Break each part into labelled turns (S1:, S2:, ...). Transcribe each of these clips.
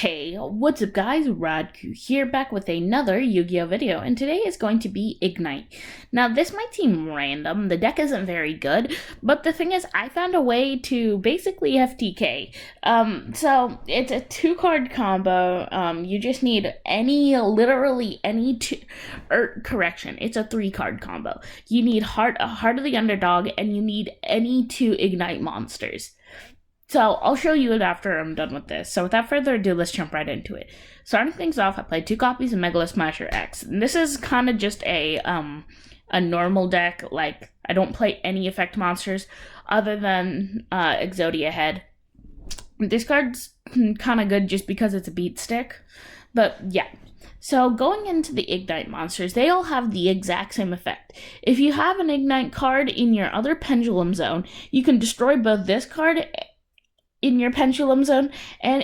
S1: Hey, what's up guys, Radku here, back with another Yu-Gi-Oh video, and today is going to be Igknigt. Now this might seem random, the deck isn't very good, but the thing is, I found a way to basically FTK. So it's a 2-card combo, you just need literally any correction, it's a 3-card combo. You need Heart of the Underdog, and you need any 2 Igknigt monsters. So I'll show you it after I'm done with this. So without further ado, let's jump right into it. Starting things off, I played 2 copies of Megalo Smasher X. And this is kind of just a normal deck. Like, I don't play any effect monsters other than Exodia Head. This card's kind of good just because it's a beat stick. But yeah. So going into the Igknigt monsters, they all have the exact same effect. If you have an Igknigt card in your other Pendulum Zone, you can destroy both this card in your Pendulum Zone and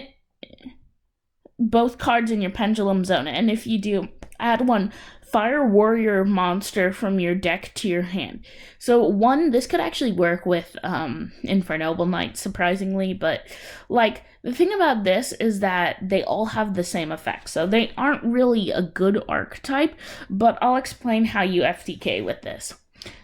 S1: both cards in your Pendulum Zone. And if you do, add 1 Fire Warrior monster from your deck to your hand. So this could actually work with Infernoble Knight, surprisingly, but like the thing about this is that they all have the same effect. So they aren't really a good archetype, but I'll explain how you FTK with this.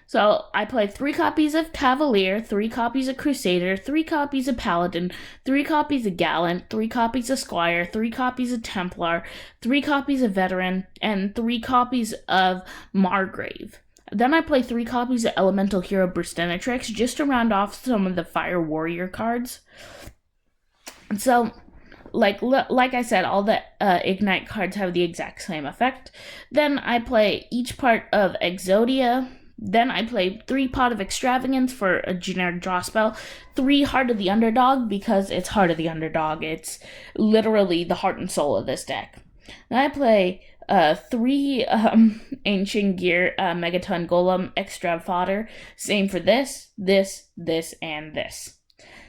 S1: So I played 3 copies of Cavalier, 3 copies of Crusader, 3 copies of Paladin, 3 copies of Gallant, 3 copies of Squire, 3 copies of Templar, 3 copies of Veteran, and 3 copies of Margrave. Then I played 3 copies of Elemental Hero Burstinatrix just to round off some of the Fire Warrior cards. So, like I said, all the Igknigt cards have the exact same effect. Then I play each part of Exodia. Then I play 3 Pot of Extravagance for a generic draw spell, 3 Heart of the Underdog because it's Heart of the Underdog. It's literally the heart and soul of this deck. Then I play 3 Ancient Gear Megaton Golem Extra Fodder. Same for this, and this.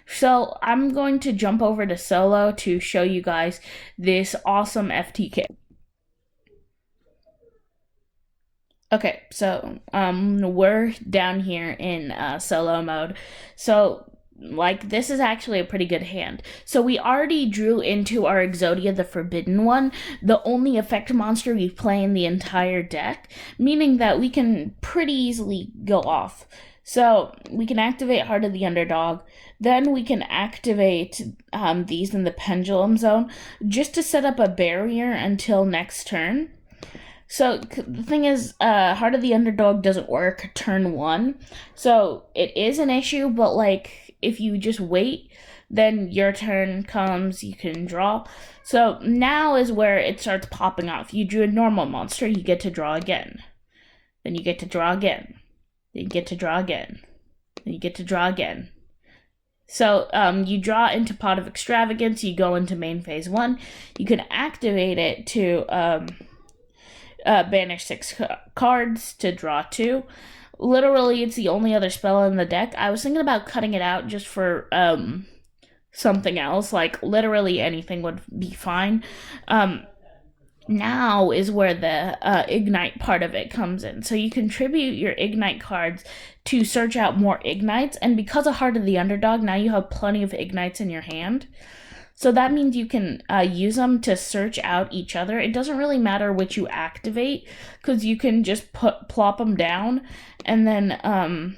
S1: So I'm going to jump over to solo to show you guys this awesome FTK. Okay, so we're down here in solo mode. So like this is actually a pretty good hand. So we already drew into our Exodia, the Forbidden One, the only effect monster we play in the entire deck, meaning that we can pretty easily go off. So we can activate Heart of the Underdog, then we can activate these in the Pendulum Zone just to set up a barrier until next turn. So the thing is, Heart of the Underdog doesn't work turn 1, so it is an issue, but like, if you just wait, then your turn comes, you can draw. So now is where it starts popping off. You drew a normal monster, you get to draw again. Then you get to draw again. Then you get to draw again. Then you get to draw again. So you draw into Pot of Extravagance, you go into main phase 1, you can activate it to banish 6 cards to draw 2. Literally, it's the only other spell in the deck. I was thinking about cutting it out just for something else. Like, literally anything would be fine. Now is where the Igknigt part of it comes in. So you contribute your Igknigt cards to search out more Igknites. And because of Heart of the Underdog, now you have plenty of Igknites in your hand. So that means you can use them to search out each other. It doesn't really matter which you activate, because you can just plop them down and then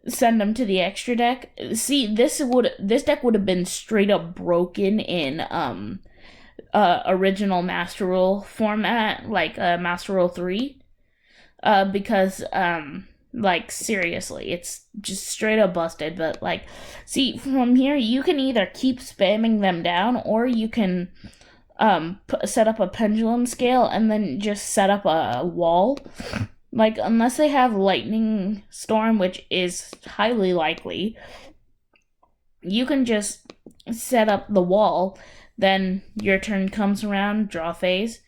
S1: send them to the extra deck. See, this deck would have been straight up broken in original Master Rule format, like Master Rule 3, because like, seriously, it's just straight up busted. But like, see, from here you can either keep spamming them down, or you can set up a pendulum scale and then just set up a wall. Like, unless they have Lightning Storm, which is highly likely, you can just set up the wall. Then your turn comes around, draw phase,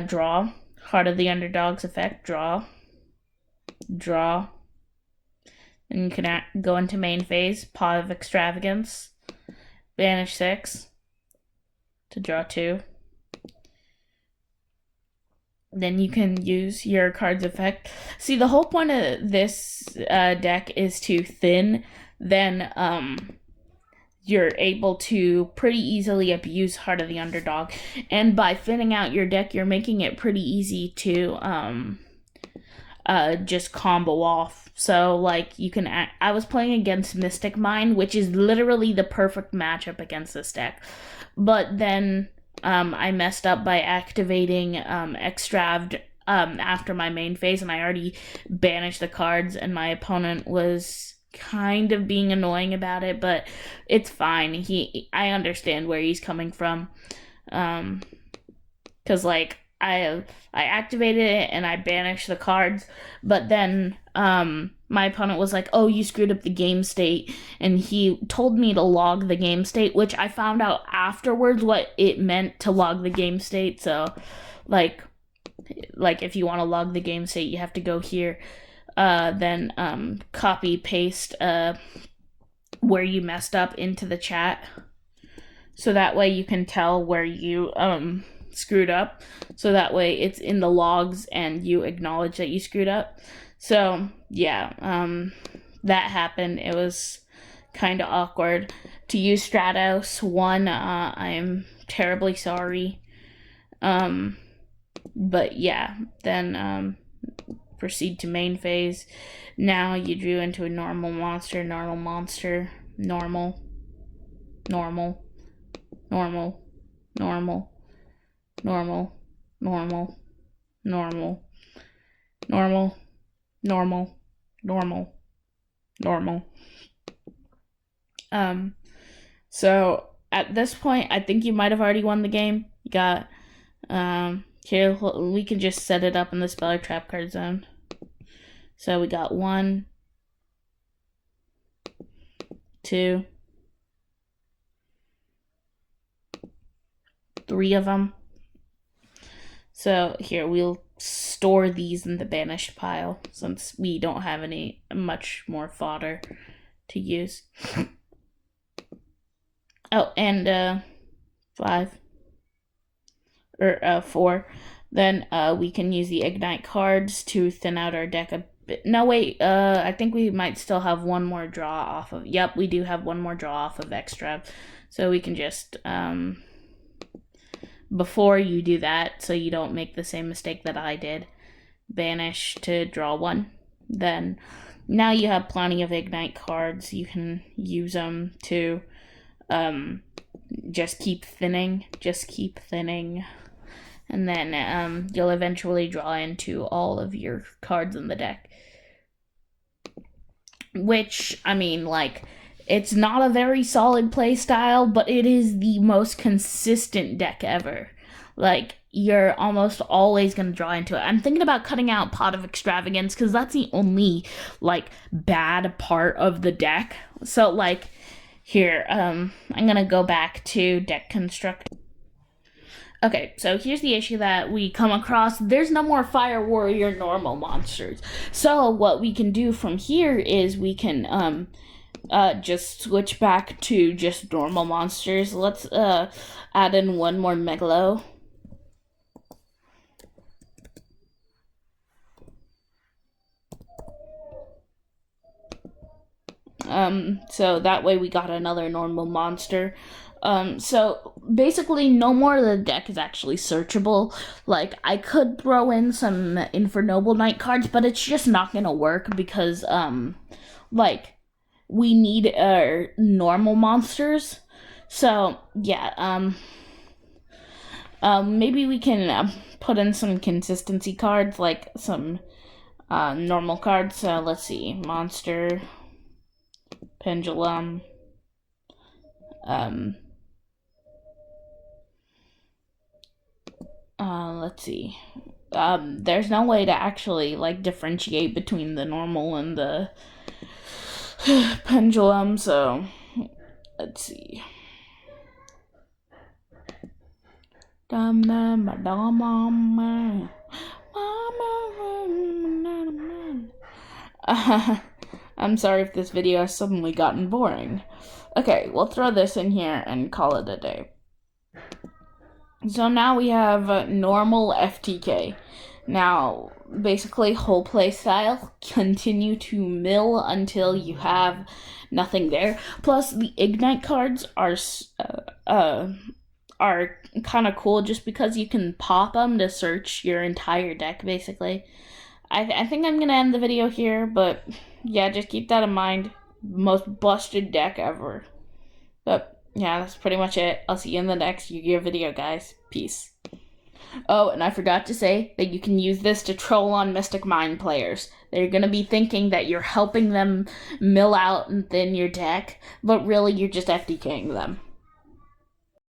S1: draw, Heart of the Underdog's effect, draw, and you can go into main phase, Pot of Extravagance, banish 6 to draw 2. Then you can use your card's effect. See, the whole point of this deck is to thin then you're able to pretty easily abuse Heart of the Underdog. And by thinning out your deck, you're making it pretty easy to just combo off. So, like, you can I was playing against Mystic Mine, which is literally the perfect matchup against this deck. But then I messed up by activating Extraved after my main phase, and I already banished the cards, and my opponent was kind of being annoying about it, but it's fine. I understand where he's coming from, because like I activated it and I banished the cards, but then my opponent was like, "Oh, you screwed up the game state," and he told me to log the game state, which I found out afterwards what it meant to log the game state. So like if you want to log the game state, you have to go here, then copy paste where you messed up into the chat, so that way you can tell where you screwed up, so that way it's in the logs and you acknowledge that you screwed up. So yeah, that happened. It was kind of awkward. To use Stratos 1, I'm terribly sorry. But yeah, then proceed to main phase. Now you drew into a normal monster, normal, normal, normal, normal, normal, normal, normal, normal. So at this point, I think you might have already won the game. You got, here, we can just set it up in the Speller Trap card zone. So we got 1, 2, 3 of them. So here, we'll store these in the banished pile, since we don't have much more fodder to use. Oh, and 5 or 4. Then we can use the Ignite cards to thin out our deck a bit. No, wait, I think we might still have one more draw off of. Yep, we do have one more draw off of Extra. So we can just before you do that, so you don't make the same mistake that I did, banish to draw 1. Then now you have plenty of Ignite cards. You can use them to just keep thinning, and then you'll eventually draw into all of your cards in the deck. Which, I mean, like, it's not a very solid play style, but it is the most consistent deck ever. Like, you're almost always going to draw into it. I'm thinking about cutting out Pot of Extravagance, because that's the only, like, bad part of the deck. So, like, here, I'm going to go back to deck construct. Okay, so here's the issue that we come across. There's no more Fire Warrior normal monsters. So what we can do from here is we can just switch back to just normal monsters. Let's add in one more Megalo. So that way we got another normal monster. So basically no more of the deck is actually searchable. Like, I could throw in some Infernoble Knight cards, but it's just not gonna work because, like, we need normal monsters. So, yeah, maybe we can put in some consistency cards, like some normal cards. So, let's see, Monster, Pendulum, let's see. There's no way to actually, like, differentiate between the normal and the pendulum, so let's see. I'm sorry if this video has suddenly gotten boring. Okay, we'll throw this in here and call it a day. So now we have normal FTK. Now, basically, whole play style, continue to mill until you have nothing there. Plus, the Ignite cards are kind of cool just because you can pop them to search your entire deck, basically. I think I'm going to end the video here, but yeah, just keep that in mind. Most busted deck ever. But yeah, that's pretty much it. I'll see you in the next Yu-Gi-Oh video, guys. Peace. Oh, and I forgot to say that you can use this to troll on Mystic Mind players. They're going to be thinking that you're helping them mill out and thin your deck, but really you're just FTKing them.